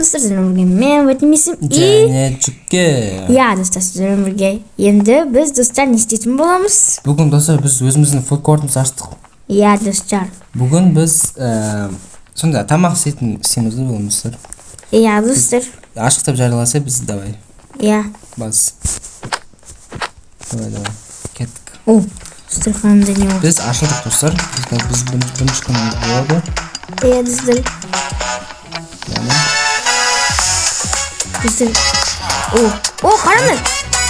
достар, сіздермен бірге мен Вадим есім және Жүкке. Иә, достар, сіздермен бірге. Енді біз достар не істейтін боламыз? Бүгін достар біз өзіміздің фудкортымызды аштық. Иә, достар. Бүгін біз сонда тамақ істейміз бүгін достар. Иә, достар. Ашықтап жарияласа біз давай. Иә. Бас. Давай. Кеттік. О, достар, қанымда не болды? Біз ашылдық достар. Біз бірінші күніміз болады. Иә, достар. Достар. О, қараңдар.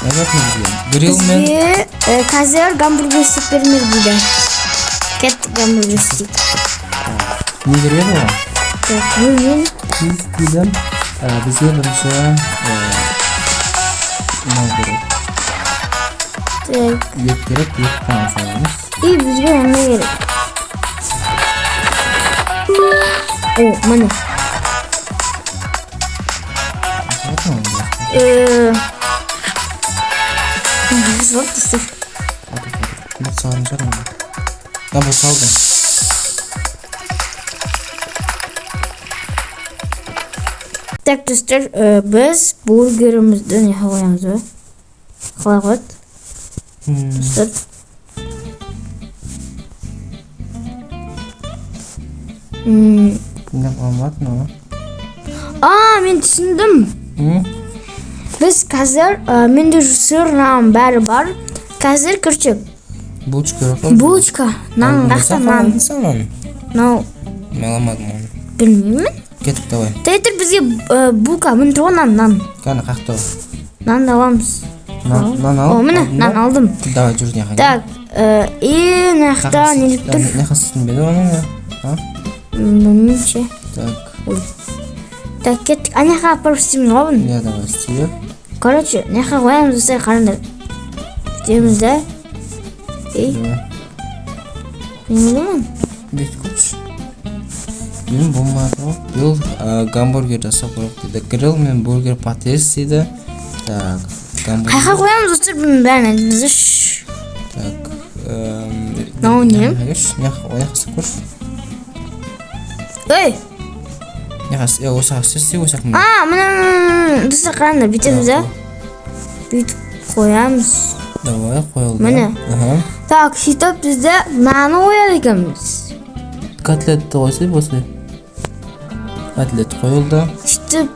Не жатмыз бізге? Грилл мен Бізге қазір гамбургер істеп беріңдер дейді. Кеттік гамбургер істейік. не керек оған? Бөлмен. Деймін. Бізге бірінші не керек? Ет керек, ет қана саламыз. И бізге не керек? О, міне. Жоқ, достар. Бұл салған шығар ма? Бұл салды. Так, достар, біз бургерімізді не қоямыз ба? Қалай қояды? Достар. Не қоямады ма? Мен түсіндім. Біз қазір менде сыр, нан бәрі бар. Қазір көрші. Булочка керек па? Булочка. Нан қақта нан. Нау. Мен аламадым оны. Білмеймін. Кеттік, давай. Тәйтір бізге булка, мін тұрғы нан. Кәні қақта. Нан аламыз. Нан алып? О, міне, нан алдым. Давай, жүр не қағай. Так, нақта неліп тұр? Не қасысын беді оның? Білмеймше. Так. Так, кеттік. Наққа апарып істейміз ғабын? Не, давай, істейік. Короче, наққа қоямыз достар, қараңдар. Істейміз да. Білмеймін. Бет көпш. Мен болмады ғой. Бұл гамбургер жасап қойып дейді. Грилл мен бургер патес дейді. Так, гамбургер. Қайқа қоямыз достар, бұның бәрін айтыңызыш. Так. Нау не? Ояқсы көрш. Ой! Осы қасы осақ мұны. Мына достар қараңдар, бүйтеміз да. Бүйтіп қоямыз. Давай, қойылды. Міне. Так, сөйтіп бізде наны қояды екенбіз. Котлетті қойсай болсай. Котлет қойылды. Сөйтіп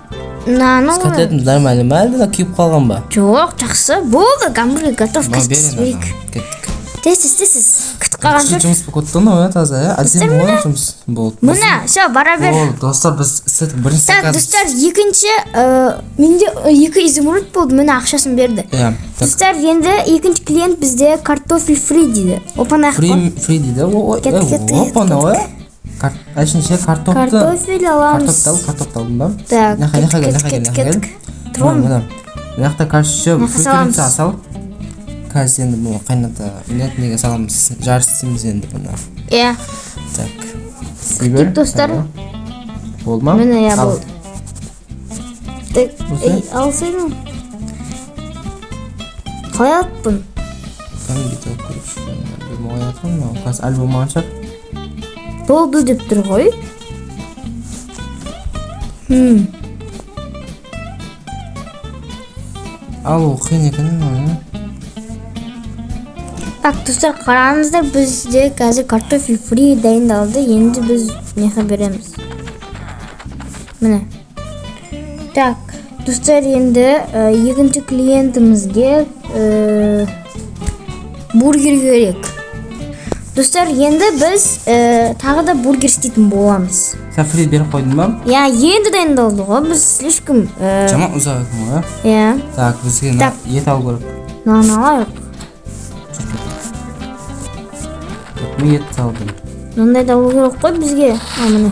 наны қояды. Котлетіміз нормально ма әлде күйіп қалған ба? Жоқ, жақсы. Болды, гамбургер готов. Кәспесбек. Кеттік. Тез. Күтіп қалған жүр. Жұмыс көттің ғой таза, әдем болған жұмыс болды. Міне, все, бара бер. Достар, біз істедік бірінші Так, достар, екінші, менде 2 изумруд болды, міне ақшасын берді. Достар, енді екінші клиент бізде картофель фри дейді. Опанақ қой. Фри дейді. Опана ғой. Әшінше картофель аламыз. Картофты алдым ба? Так, кеттік. Тұрғын. Мынақта кашшы фрикерінці асал. Қазір енді бұл қайната неге саламыз, жарыс істейміз енді бұны. Так. Күтіп достар. Болды ма? Міне, болды. Алсайдың. Қалай атпын? Қаны бет алып көріп шыққан. Бұл оятын, қазір альбом ашар. Болды деп тұр ғой. Ал, ол қиын екенін оны. Так, достар, қараңыздар, бізде қазір картофель фри дайындалды. Енді біз неға береміз. Міне. Так, достар, енді екінші клиентімізге бургер керек. Достар, енді біз тағы да бургер істейтін боламыз. Сен фри беріп қойдың ба? Иә, енді дайындалды ғой. Біз слишком... Жаман ұзақ екен ғой. Иә. Так, бізге ет алу керек. Нан алайық. Мен ет салдым. Мындай да керек қой бізге. Міне.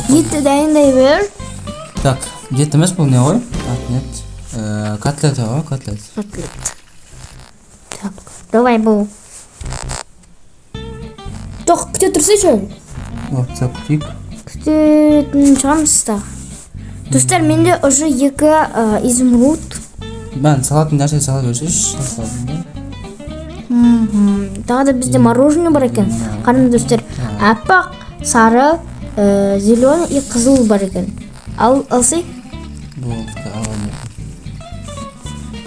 Етті дайындай бер. Так, ет емес бұл не ғой? Нет. Котлет ғой, котлет. Так, давай бұл. Жоқ, күте тұрсайшы өз. Все, күтейік. Күтетін шығамыз та. Достар, менде уже 2 изумруд. Бән, салатын нәрсе сала көрсеш. Тағы да бізде мороженое бар екен. Қараңдар достар, аппақ, сары, зеленый и қызыл бар екен. алсай. Болды, аламын.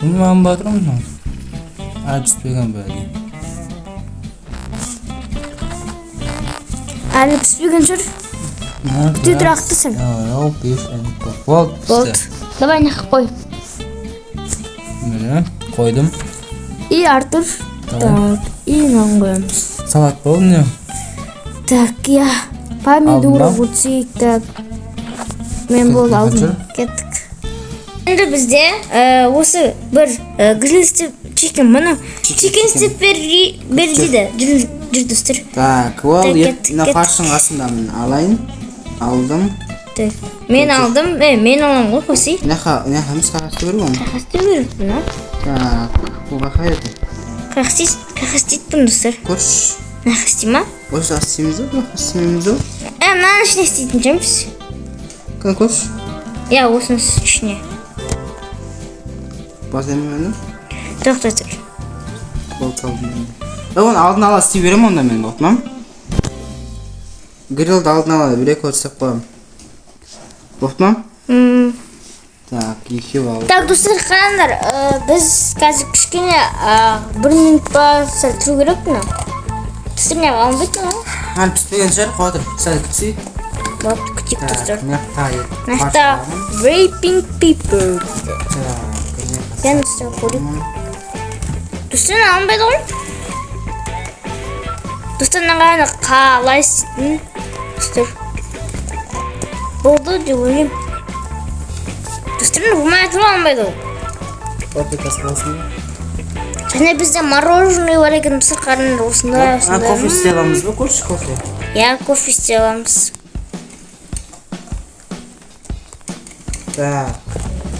Маған батырмын. Піспеген бәлі. Әлі піспеген жүр. Күте тұрақтысың. Болды. Давай нақы қой. Міне, қойдым. И Артур. Так, и нан қоямыз. Салат болды не? Так, я. Помидор, огурцы, так. Мен болды алдым. Кеттік. Енді бізде осы бір гриль чикен, мұны чикен степ берді дейді. Жүр достар. Так, ол еттіні қаршың қасындамын алайын. Алдым. Мен алдым, мен алам ғой қосы. Нәхамыз қағасты беру оны? Қағасты беру бұна. Так, бұл қақай еді? Қағастейдпін достар. Көрш. Нәқастай ма? Осы астеміз ау, астеміз ау? Мынаны ішіне істейтін жеміз. Қан көрш? Я, осының ішіне. Басайым өні? Тоқта тұр. Бол қалдым енді. Оны алдын ала істей берем онда мен болтмам. Грилді алдын ала бір-екі өтсек қоям. Болтмам? Так, екеу алып. Так, достар, қараңдар, біз қазір кішкене 1 минут па сәл тұру керек бұны. Достар, не қалым бөйтін ма? Әлі піспеген жер қоятыр, сәл күтсей. Болды, күтек достар. Нақта wrapping paper. Ben dostар, қойдым. Достар, не қалым бәйді ғой? Достар, нағайны қалай істейтін. Достар. Болды, деп ойлайым. Достар, бұмай тұру алынбайды ол. Паприкасы болсын. Және бізде мороженое бар екен, достар, қарыңдар осындай. Кофе істей аламыз ба, көрші кофе? Я, кофе істей аламыз. Так.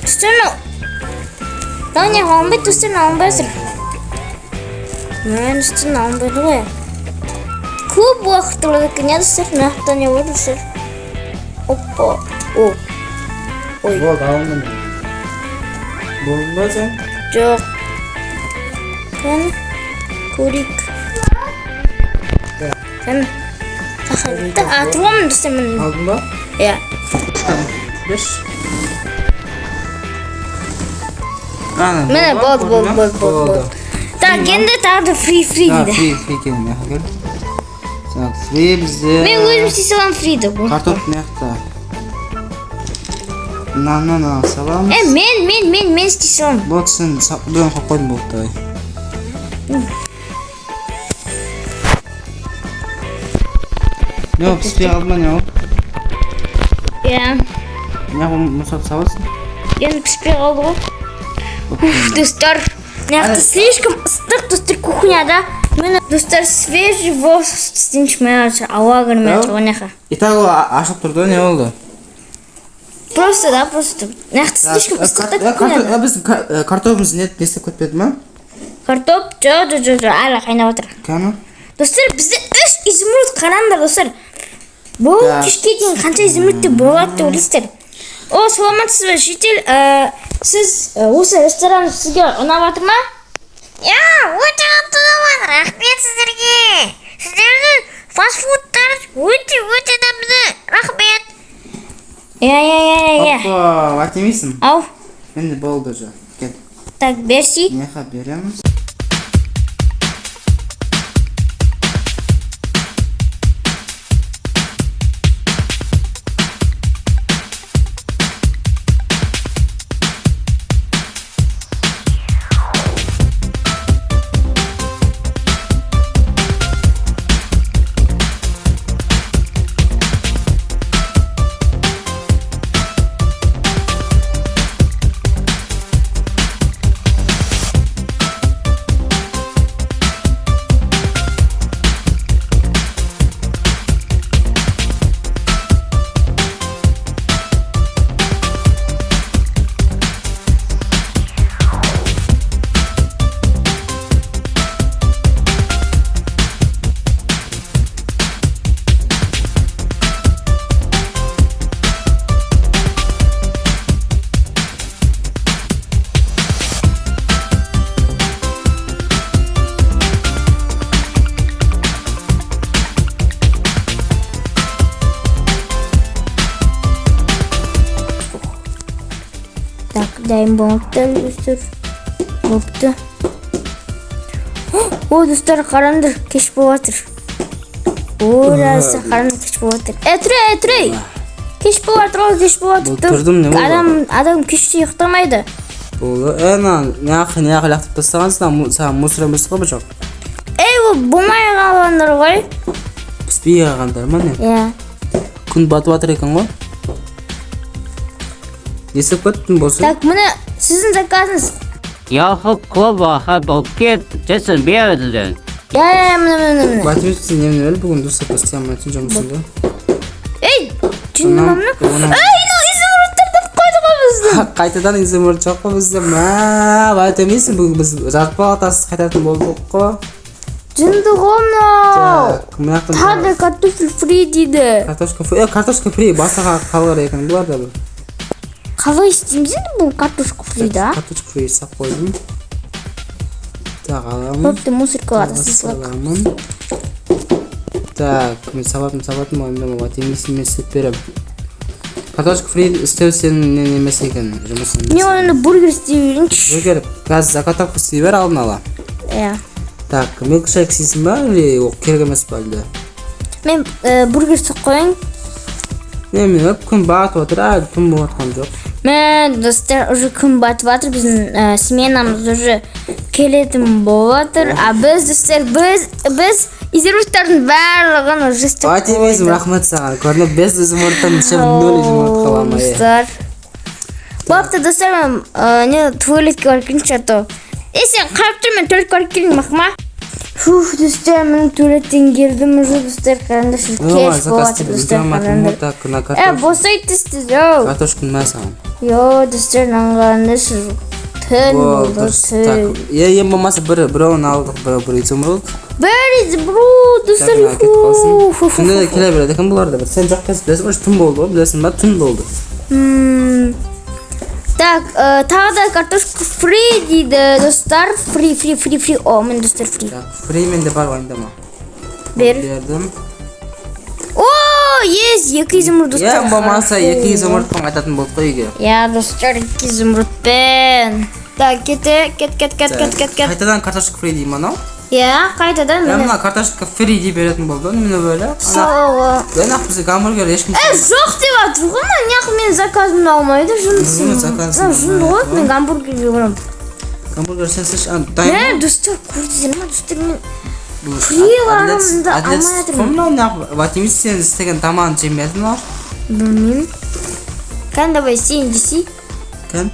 Достар, не алынбайды, достар, алынбайсыр. Мен достар, алынбайды ғой. Көп уақыт олады екен, я достар, нақта не бар, достар. Опа, о. Ой. Болды, алынды мен. Болдың ба сен? Жоқ. Кәні, көрейік. Кәні. Тақайдықты, тұрғамын достар мен. Алдың ба? Я. Беш. Міне, болды. Так, енді тағы фри дейді. Фри келін, яқа кел. Так, фри бізде... Мен өзім істей салам фриді бұл. Картоп мияқта. Нан салам. Мен істей салам. Болды, сен бұдан қойдың болды, давай. Не ол, піспей қалды ма, не ол? Я. Не ол, мұсап саласың? Енді піспей қалды ғой. Достар, неқті слишком ыстық, достар, кухняда. Мен, достар, свежий воздух істеншімей, ауа кірмей тұрған неқа. Итак, ол ашық тұрды, не олды? Просто. Неқті слишком ыстықта кухняда. Біз картопымыз не істеп көтпеді ма? Картоп, жоқ, әлі қайнап отыр. Кәні? Достар, бізде 3 изумруд қараңдар, достар. Бұл кешке дейін қанша изумрудте болады деп ойлайсыздар. О, саламатсыз ба, шетел, сіз осы ресторан сізге ұнап жатыр ма? Я, өте қатты ұнап, рахмет сіздерге. Сіздердің фастфудтар өте дәмді. Рахмет. Я. Опа, ватемейсің? Ау. Енді болды жа. Кел. Так, берсей. Неқа береміз. дайын болыпты достар. Болыпты. О, достар, қараңдар, кеш болып жатыр. О, расы қараңдар, кеш болып жатыр. Тұрай. Кеш болып жатыр, кеш болып жатыр. Тұрдым, не болды? Адам кеште ұйықтамайды. Болды. Неақы лақтып тастағансың, саған мусор емес қой бұл жоқ. Ол болмай қалғандар ғой. Піспей қалғандар ма не? Иә. Күн батып жатыр екен ғой. Есіп көттің болсын. Так, міне сіздің заказыңыз. Яхы клоба хабалкет жесін бердіден. Міне. Батымыз немін өлі бүгін дұрыс апасты ямайтын жұмысында. Жүнді мамны? Изумруттарды қойды ғой бізді. Қайтадан изумруд жоқ қой бізді. Батымызсың бүгін біз жарпа атасыз қайтатын болдық қой. Жүнді ғомно. Тады картофель фри дейді. Картошка фри басаға қалғыр екен бұлар да бұл. Қалай істейміз енді бұл картошка фри да? Картошка фри сап қойдым. Так, аламын. Көпті мусорка атасызлық. Так, мен сабатым ойымдама батымызсың мен сүт берем. Картошка фри істеу сенің немес екен жұмысын. Не оны бургер істей беріңші. Бургер, қазір заготовка істей бер алдын ала. Так, милкшейк істейсің ба, или керек емес па әлде? Мен бургер сұқ қойын. Мен күн батып отыр, әлі күн болып атқан жоқ. Мен достар уже күн батып жатыр, біздің сменамыз уже келетін болып жатыр. Біз достар, біз изумруттардың барлығын уже істеп қойдық. Батымызым рахмет саған, көрініп 5 изумруттан 0 изумрут қаламай. Достар. Бапты достар, мен туалетке барып келінші ато. Сен қарап тұр, мен туалетке барып келін мақма. Достар, мен туалеттен келдім уже достар, қарандар кеш болып жатыр достар, қарандар. Босайды істіз, йоу. Картошканы ма саған? Йоу, достар, қарандар түн болды, түн. Ең болмаса біреуін алдық, бір изумруд. Бір изумруд, достар, Түнде де келе береді екен бұлар да бір. Сен жоқ кәсіп білесің ба, түн болды ғой, білесің ба, түн болды. Так, тағы да картошка фри дейді, достар, фри. О, мен достар фри. Фри менде бар ойындама. Бердім. О, ес, 2 изумруд достар. Ең болмаса 2 изумрудпен қайтатын болды қой үйге. Я, достар, 2 изумрудпен. Так, кет. Қайтадан картошка фри дейм анау? Я, қайтадан Я мені. мына картошка фри дей беретін болды, мені бөлі. Соғы. Ақ бізде гамбургер ешкім... Жоқ деп атыр ғой, неғып мен заказымды алмайды, жындысың. Жынды ғой, мен гамбургерге барам. Гамбургер сенсіз... Мен достар, көрдіңіздер ма, достар, мен фри барымды алмай атырмын. Қомнау Батимис сен істеген тамағын жемедің ау? Білмеймін. Кән, давай, сен жесі. Кән?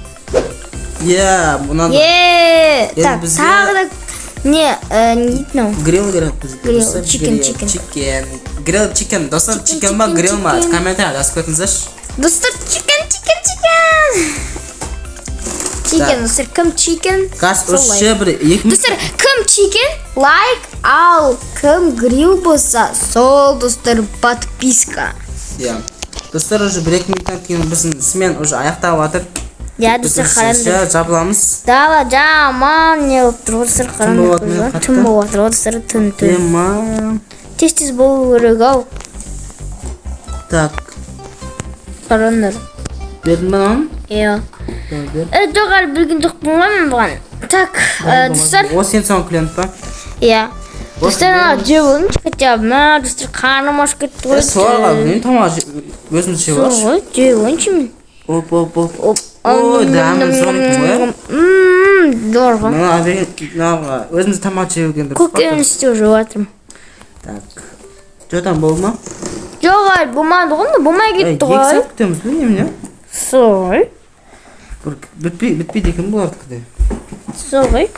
Бұнан... Так, тағы да... Не дейін ау? Грил керек бізге. Грил, чикен. Грил чикен. Достар, чикен ба, грил ма? Комментария жазып кетіңіздерші. Достар, чикен. Чикен, достар, кім чикен? Қас, ұшы бір... Достар, кім чикен? Лайк, ал. Кім грил болса, сол, достар, подписка. Достар, уже 1-2 минуттан кейін біздің смен уже аяқтап жатыр. Я, достар, қарандар. Жабыламыз. Дала, жаман, не болып тұр, достар, қарандар. Түн болып жатыр, достар, түн. Тез болу керек ау. Так. Қарандар. Бердің ба оның? Иә. Доғар білген жоқпын ғой мен бұған. Так, достар. О, сен соң клиент па? Иә. Достар, жеуін хотя бы, достар, қарным аш кетті ғой. Солға, мен тамақ өзімді жеу аш. Солға, жеуін шымен. Оп. О, дәмін соңын ғой. Дорға. Өзімді тамақ жеуген дұрыс. Көккен істеу жеу атырым. Так. Жодан бол ма? Жоғар, болмады ғой, болмай кетті ғой. 2 сәт күтеміз бі немене? Солғай. Бітпейді екен бұл артықы де. Солғай.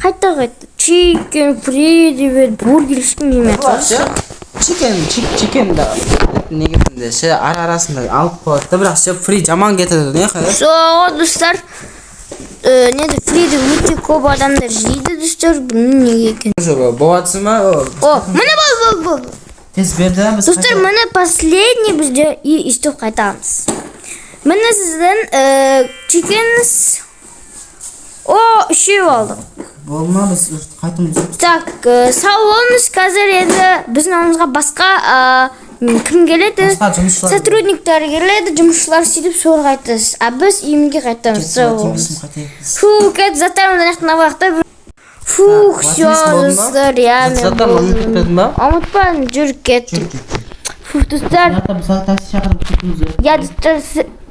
Қайта. Чикен, фри деп бургер ешкім емет. Чикен да негізінде ше арасында алып қойды, бірақ ше фри жаман кетеді, не қайда? Соғы, достар. Неде фриді өте көп адамдар жейді, достар. Бұның неге екен? Болатсы ма? О, міне бол. Тез берді, біз қайта. Достар, міне последний бізде істеп қайтамыз. Міне сізден чикенс. О, үшеу алдық. Болма, біз қайтымыз. Так, сау болыңыз, қазір енді біздің ауымызға басқа Kim geledi? Başka жұмысшылар. Сотрудниктер келеді, жұмысшылар сөйтіп сор қайтасыз. А біз үйімге қайтамыз. Фу, кәді заттарымыздан аяқтан абақта. Фу, все, достар, я мен болдым. Ұмытпадым, жүріп кеттік. Фу, достар. Я,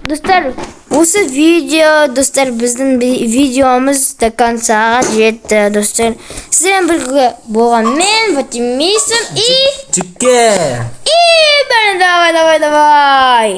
достар, осы видео, достар, біздің видеомыз до концаға жетті, достар. Сіздермен бірге болған мен, Фатимейсім, и... Чүкке! И, бәрі давай.